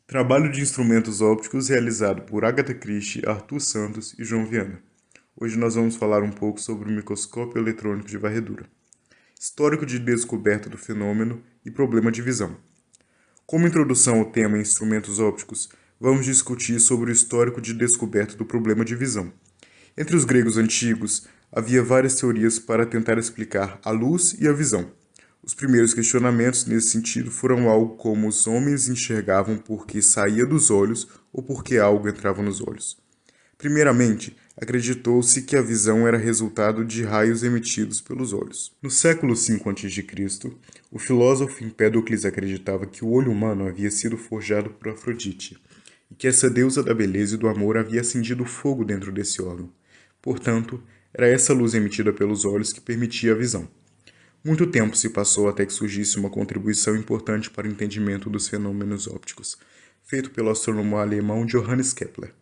Trabalho de instrumentos ópticos realizado por Agatha Christie, Arthur Santos e João Viana. Hoje nós vamos falar um pouco sobre o microscópio eletrônico de varredura, histórico de descoberta do fenômeno e problema de visão. Como introdução ao tema instrumentos ópticos, vamos discutir sobre o histórico de descoberta do problema de visão. Entre os gregos antigos, havia várias teorias para tentar explicar a luz e a visão. Os primeiros questionamentos nesse sentido foram algo como os homens enxergavam porque saía dos olhos ou porque algo entrava nos olhos. Primeiramente, acreditou-se que a visão era resultado de raios emitidos pelos olhos. No século V a.C., o filósofo Empédocles acreditava que o olho humano havia sido forjado por Afrodite e que essa deusa da beleza e do amor havia acendido fogo dentro desse órgão. Portanto, era essa luz emitida pelos olhos que permitia a visão. Muito tempo se passou até que surgisse uma contribuição importante para o entendimento dos fenômenos ópticos, feito pelo astrônomo alemão Johannes Kepler.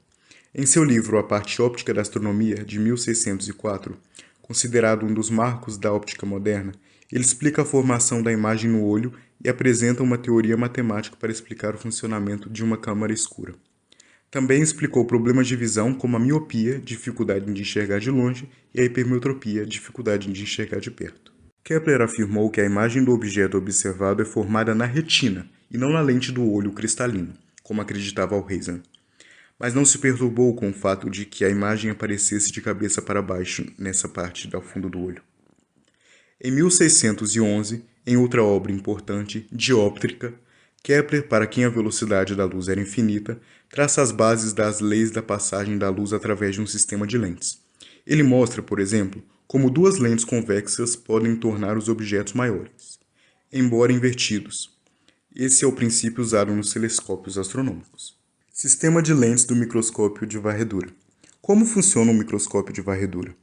Em seu livro A Parte Óptica da Astronomia, de 1604, considerado um dos marcos da óptica moderna, ele explica a formação da imagem no olho e apresenta uma teoria matemática para explicar o funcionamento de uma câmara escura. Também explicou problemas de visão como a miopia, dificuldade de enxergar de longe, e a hipermetropia, dificuldade de enxergar de perto. Kepler afirmou que a imagem do objeto observado é formada na retina e não na lente do olho cristalino, como acreditava Alhazen. Mas não se perturbou com o fato de que a imagem aparecesse de cabeça para baixo nessa parte do fundo do olho. Em 1611, em outra obra importante, Dióptrica, Kepler, para quem a velocidade da luz era infinita, traça as bases das leis da passagem da luz através de um sistema de lentes. Ele mostra, por exemplo, como duas lentes convexas podem tornar os objetos maiores, embora invertidos. Esse é o princípio usado nos telescópios astronômicos. Sistema de lentes do microscópio de varredura. Como funciona um microscópio de varredura?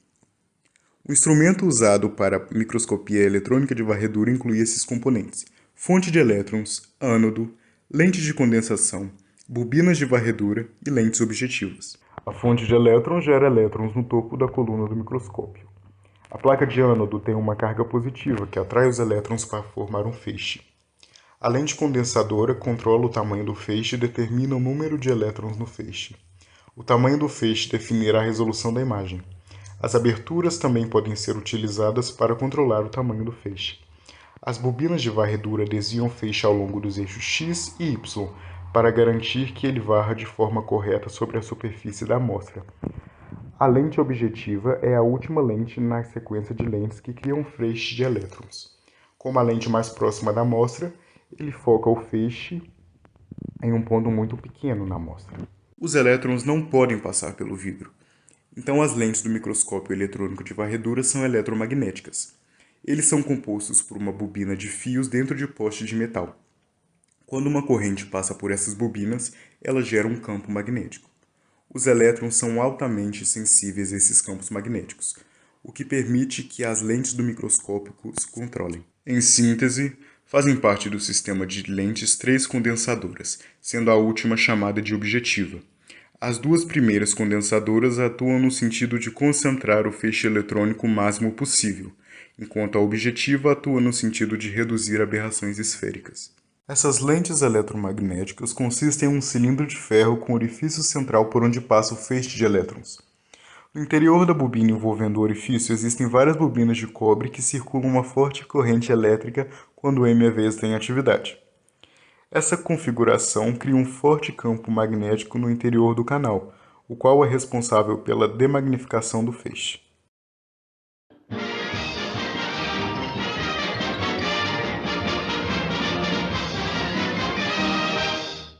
O instrumento usado para a microscopia eletrônica de varredura inclui esses componentes: fonte de elétrons, ânodo, lente de condensação, bobinas de varredura e lentes objetivas. A fonte de elétrons gera elétrons no topo da coluna do microscópio. A placa de ânodo tem uma carga positiva que atrai os elétrons para formar um feixe. A lente condensadora controla o tamanho do feixe e determina o número de elétrons no feixe. O tamanho do feixe definirá a resolução da imagem. As aberturas também podem ser utilizadas para controlar o tamanho do feixe. As bobinas de varredura desviam o feixe ao longo dos eixos X e Y para garantir que ele varra de forma correta sobre a superfície da amostra. A lente objetiva é a última lente na sequência de lentes que criam um feixe de elétrons. Como a lente mais próxima da amostra, ele foca o feixe em um ponto muito pequeno na amostra. Os elétrons não podem passar pelo vidro. Então as lentes do microscópio eletrônico de varredura são eletromagnéticas. Eles são compostos por uma bobina de fios dentro de postes de metal. Quando uma corrente passa por essas bobinas, ela gera um campo magnético. Os elétrons são altamente sensíveis a esses campos magnéticos, o que permite que as lentes do microscópio os controlem. Em síntese, fazem parte do sistema de lentes três condensadoras, sendo a última chamada de objetiva. As duas primeiras condensadoras atuam no sentido de concentrar o feixe eletrônico o máximo possível, enquanto a objetiva atua no sentido de reduzir aberrações esféricas. Essas lentes eletromagnéticas consistem em um cilindro de ferro com orifício central por onde passa o feixe de elétrons. No interior da bobina envolvendo o orifício existem várias bobinas de cobre que circulam uma forte corrente elétrica quando o MeV está em atividade. Essa configuração cria um forte campo magnético no interior do canal, o qual é responsável pela demagnificação do feixe.